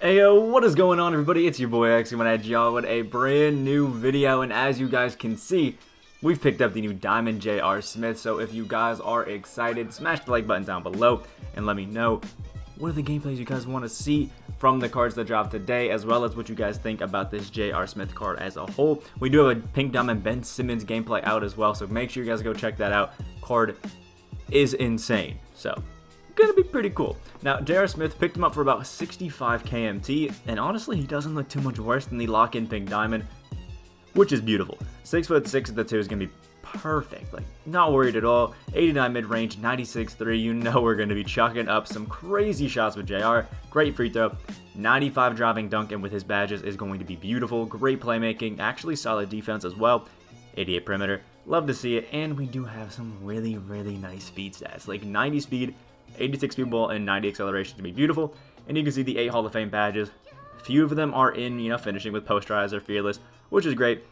Heyo, what is going on, everybody? It's your boy X coming at y'all with a brand new video, and as you guys can see, we've picked up the new Diamond J.R. Smith. So if you guys are excited, smash the like button down below and let me know what are the gameplays you guys want to see from the cards that dropped today, as well as what you guys think about this J.R. Smith card as a whole. We do have a Pink Diamond Ben Simmons gameplay out as well, so make sure you guys go check that out. Card is insane, so gonna be pretty cool. Now, J.R. Smith picked him up for about 65 KMT, and honestly, he doesn't look too much worse than the lock-in Pink Diamond, which is beautiful. 6'6" at the 2 is gonna be perfect. Like, not worried at all. 89 mid-range, 96-3. You know we're gonna be chucking up some crazy shots with JR. Great free throw. 95 driving dunk, and with his badges is going to be beautiful. Great playmaking. Actually, solid defense as well. 88 perimeter. Love to see it. And we do have some really, really nice speed stats. Like 90 speed, 86 speed ball, and 90 acceleration to be beautiful. And you can see the 8 Hall of Fame badges. Few of them are in, finishing with posterizer, fearless, which is great.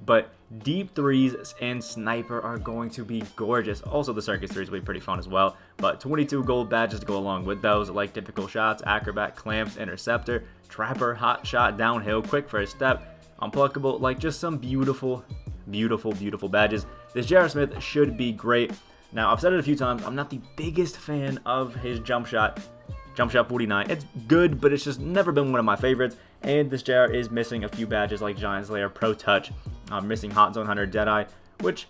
But deep threes and sniper are going to be gorgeous. Also, the circus threes will be pretty fun as well. But 22 gold badges to go along with those, like typical shots, acrobat, clamps, interceptor, trapper, hot shot, downhill, quick first step, unpluckable, like just some beautiful, beautiful, beautiful badges. This J.R. Smith should be great. Now, I've said it a few times, I'm not the biggest fan of his jump shot 49. It's good, but it's just never been one of my favorites. And this JR is missing a few badges like Giant Slayer, Pro Touch, missing Hot Zone Hunter, Deadeye, which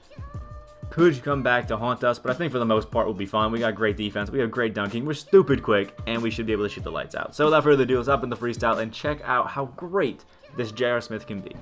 could come back to haunt us, but I think for the most part we'll be fine. We got great defense, we have great dunking, we're stupid quick, and we should be able to shoot the lights out. So without further ado, let's hop in the freestyle and check out how great this J.R. Smith can be.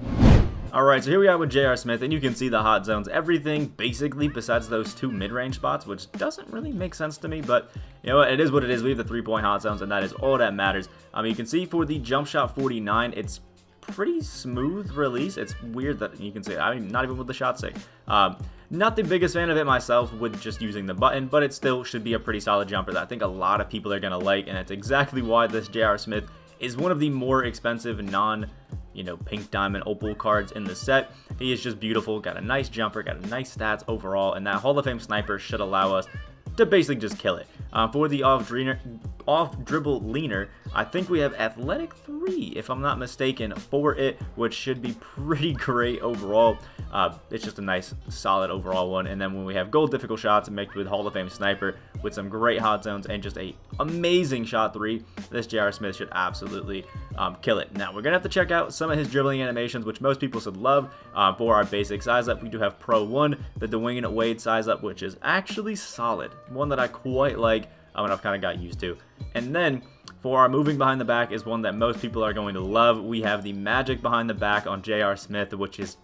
Alright, so here we are with J.R. Smith, and you can see the hot zones, everything basically besides those 2 mid-range spots, which doesn't really make sense to me, but you know what, it is what it is. We have the 3-point hot zones, and that is all that matters. You can see for the jump shot 49, it's pretty smooth release. It's weird that you can see, not even with the shot stick. Not the biggest fan of it myself with just using the button, but it still should be a pretty solid jumper that I think a lot of people are going to like, and it's exactly why this J.R. Smith is one of the more expensive Pink Diamond Opal cards in the set. He is just beautiful, got a nice jumper, got a nice stats overall, and that Hall of Fame sniper should allow us to basically just kill it. For the off-dribble leaner, I think we have Athletic 3, if I'm not mistaken, for it, which should be pretty great overall. It's just a nice, solid overall one. And then when we have gold difficult shots mixed with Hall of Fame sniper with some great hot zones and just a amazing shot 3, this J.R. Smith should absolutely kill it. Now, we're going to have to check out some of his dribbling animations, which most people should love. For our basic size up, we do have Pro 1, the Dwayne Wade size up, which is actually solid. One that I quite like, and I've kind of got used to. And then for our moving behind the back is one that most people are going to love. We have the magic behind the back on J.R. Smith, which is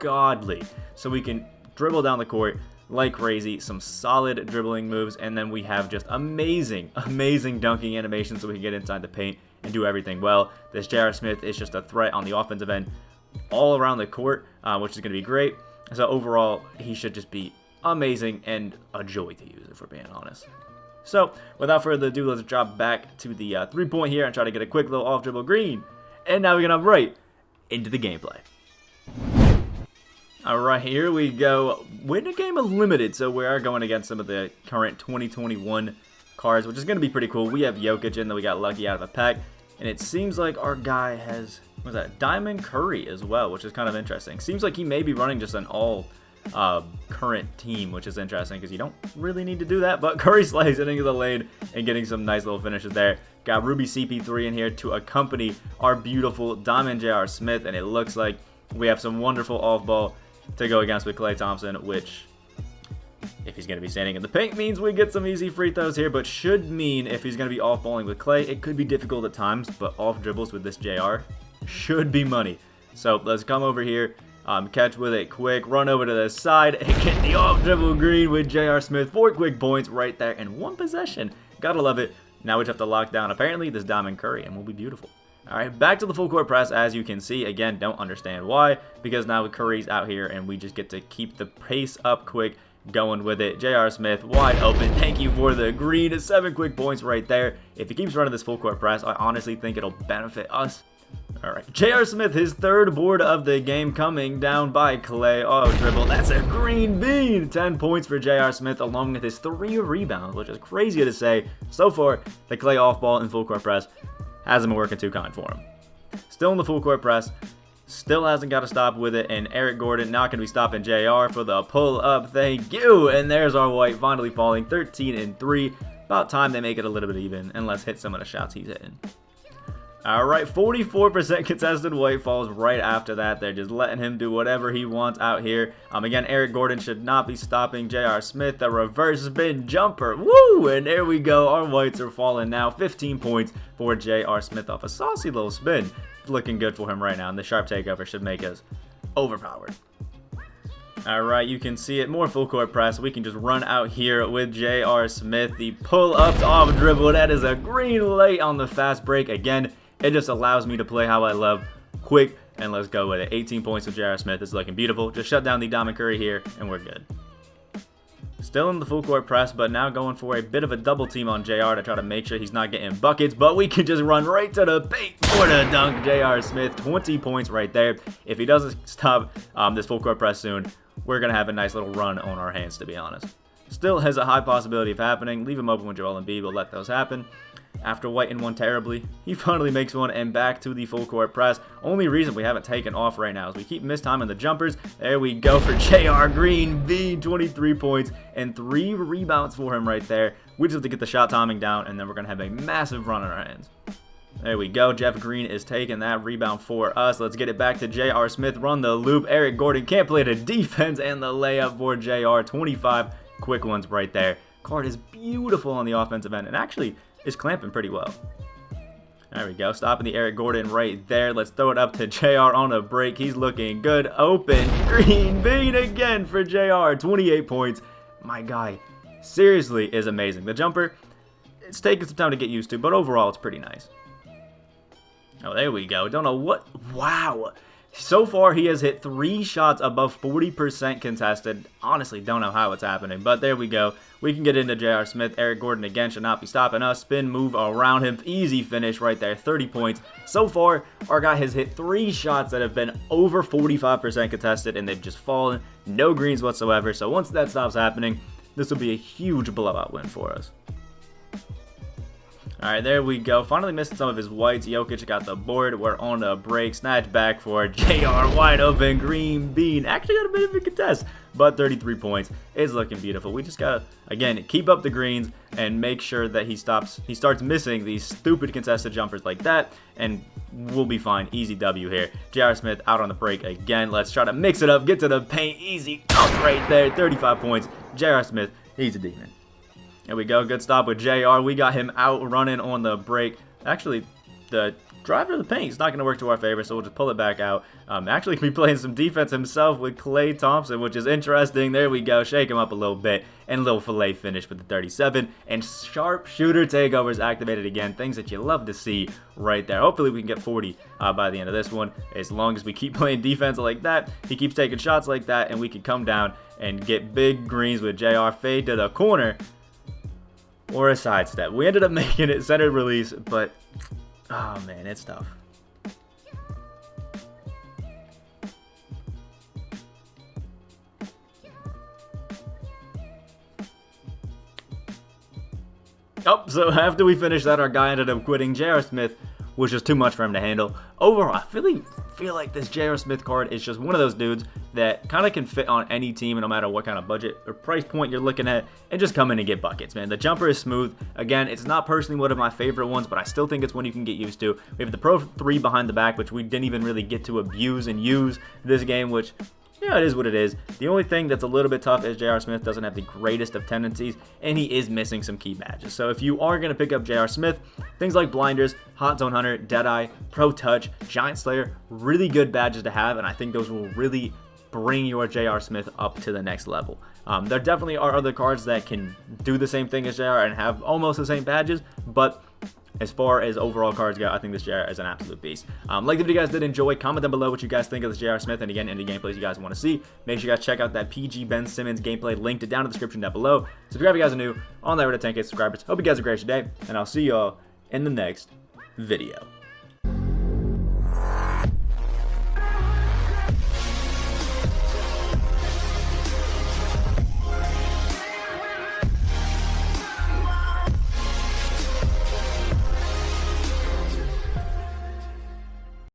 godly. So we can dribble down the court like crazy, some solid dribbling moves, and then we have just amazing, amazing dunking animations so we can get inside the paint and do everything well. This J.R. Smith is just a threat on the offensive end all around the court, which is going to be great. So overall, he should just be amazing and a joy to use, if we're being honest. So without further ado, let's drop back to the 3-point here and try to get a quick little off dribble green. And now we're gonna hop right into the gameplay. Alright, here we go. Win a game of limited, so we are going against some of the current 2021 cards, which is going to be pretty cool. We have Jokic in that we got lucky out of a pack, and it seems like our guy has, what's that, Diamond Curry as well, which is kind of interesting. Seems like he may be running just an all current team, which is interesting because you don't really need to do that, but Curry slides into the lane and getting some nice little finishes there. Got Ruby CP3 in here to accompany our beautiful Diamond J.R. Smith, and it looks like we have some wonderful off-ball to go against with Klay Thompson, which, if he's going to be standing in the paint, means we get some easy free throws here, but should mean if he's going to be off-balling with Klay, it could be difficult at times, but off dribbles with this JR should be money. So let's come over here, catch with it quick, run over to the side, and get the off-dribble green with J.R. Smith. 4 quick points right there in 1 possession. Gotta love it. Now we just have to lock down, apparently, this Diamond Curry, and we'll be beautiful. Alright, back to the full court press. As you can see, again, don't understand why, because now Curry's out here and we just get to keep the pace up quick, going with it. J.R. Smith wide open. Thank you for the green. 7 quick points right there. If he keeps running this full court press, I honestly think it'll benefit us. Alright, J.R. Smith, his 3rd board of the game, coming down by Klay. Oh, dribble. That's a green bean. 10 points for J.R. Smith, along with his 3 rebounds, which is crazy to say. So far, the Klay off ball and full court press hasn't been working too kind for him. Still in the full court press. Still hasn't got to stop with it, and Eric Gordon not going to be stopping JR for the pull-up. Thank you, and there's our white finally falling 13-3. About time they make it a little bit even, and let's hit some of the shots he's hitting. Alright, 44% contested white falls right after that. They're just letting him do whatever he wants out here. Again, Eric Gordon should not be stopping J.R. Smith. The reverse spin jumper. Woo! And there we go. Our whites are falling now. 15 points for J.R. Smith off a saucy little spin. Looking good for him right now, and the sharp takeover should make us overpowered. Alright, you can see it. More full court press. We can just run out here with J.R. Smith. The pull-ups off dribble. That is a green light on the fast break. Again, it just allows me to play how I love. Quick, and let's go with it. 18 points with J.R. Smith. It's looking beautiful. Just shut down the Diamond Curry here, and we're good. Still in the full court press, but now going for a bit of a double team on JR to try to make sure he's not getting buckets, but we can just run right to the paint for the dunk. J.R. Smith, 20 points right there. If he doesn't stop this full court press soon, we're going to have a nice little run on our hands, to be honest. Still has a high possibility of happening. Leave him open with Joel Embiid. We'll let those happen. After whiting one terribly, he finally makes one, and back to the full court press. Only reason we haven't taken off right now is we keep mistiming the jumpers. There we go for J.R. Green B, 23 points and 3 rebounds for him right there. We just have to get the shot timing down, and then we're going to have a massive run on our hands. There we go. Jeff Green is taking that rebound for us. Let's get it back to J.R. Smith. Run the loop. Eric Gordon can't play the defense, and the layup for J.R. 25 quick ones right there. Card is beautiful on the offensive end, and actually is clamping pretty well. There we go. Stopping the Eric Gordon right there. Let's throw it up to JR on a break. He's looking good. Open. Green bean again for JR. 28 points. My guy seriously is amazing. The jumper, it's taking some time to get used to, but overall it's pretty nice. Oh, there we go. Don't know what. Wow. So far, he has hit 3 shots above 40% contested. Honestly, don't know how it's happening, but there we go. We can get into J.R. Smith. Eric Gordon again should not be stopping us. Spin move around him. Easy finish right there. 30 points. So far, our guy has hit 3 shots that have been over 45% contested, and they've just fallen. No greens whatsoever. So once that stops happening, this will be a huge blowout win for us. Alright, there we go. Finally missed some of his whites. Jokic got the board. We're on a break. Snatch back for JR. Wide open. Green bean. Actually got a bit of a contest, but 33 points. It's looking beautiful. We just got to, again, keep up the greens and make sure that he starts missing these stupid contested jumpers like that, and we'll be fine. Easy W here. J.R. Smith out on the break again. Let's try to mix it up. Get to the paint. Easy dunk right there. 35 points. J.R. Smith, he's a demon. There we go. Good stop with JR. We got him out running on the break. Actually, the drive to the paint is not going to work to our favor, so we'll just pull it back out. Actually, be playing some defense himself with Klay Thompson, which is interesting. There we go. Shake him up a little bit. And a little fillet finish with the 37. And sharp shooter takeovers activated again. Things that you love to see right there. Hopefully, we can get 40 by the end of this one. As long as we keep playing defense like that, he keeps taking shots like that, and we can come down and get big greens with JR. Fade to the corner. Or a sidestep. We ended up making it centered release, but oh man, it's tough. Oh, so after we finished that, our guy ended up quitting. J.R. Smith was just too much for him to handle. Overall, I really feel like this J.R. Smith card is just one of those dudes that kind of can fit on any team, no matter what kind of budget or price point you're looking at, and just come in and get buckets, man. The jumper is smooth. Again, it's not personally one of my favorite ones, but I still think it's one you can get used to. We have the Pro 3 behind the back, which we didn't even really get to abuse and use this game, which, yeah, it is what it is. The only thing that's a little bit tough is J.R. Smith doesn't have the greatest of tendencies, and he is missing some key badges. So if you are going to pick up J.R. Smith, things like Blinders, Hot Zone Hunter, Deadeye, Pro Touch, Giant Slayer, really good badges to have, and I think those will really bring your J.R. Smith up to the next level. There definitely are other cards that can do the same thing as J.R. and have almost the same badges, but as far as overall cards go, I think this JR is an absolute beast. Like the video you guys did enjoy, comment down below what you guys think of this JR Smith, and again, any gameplays you guys want to see. Make sure you guys check out that PG Ben Simmons gameplay linked down in the description down below. Subscribe if you guys are new. On that, we're to 10K subscribers. Hope you guys have a great day, and I'll see y'all in the next video.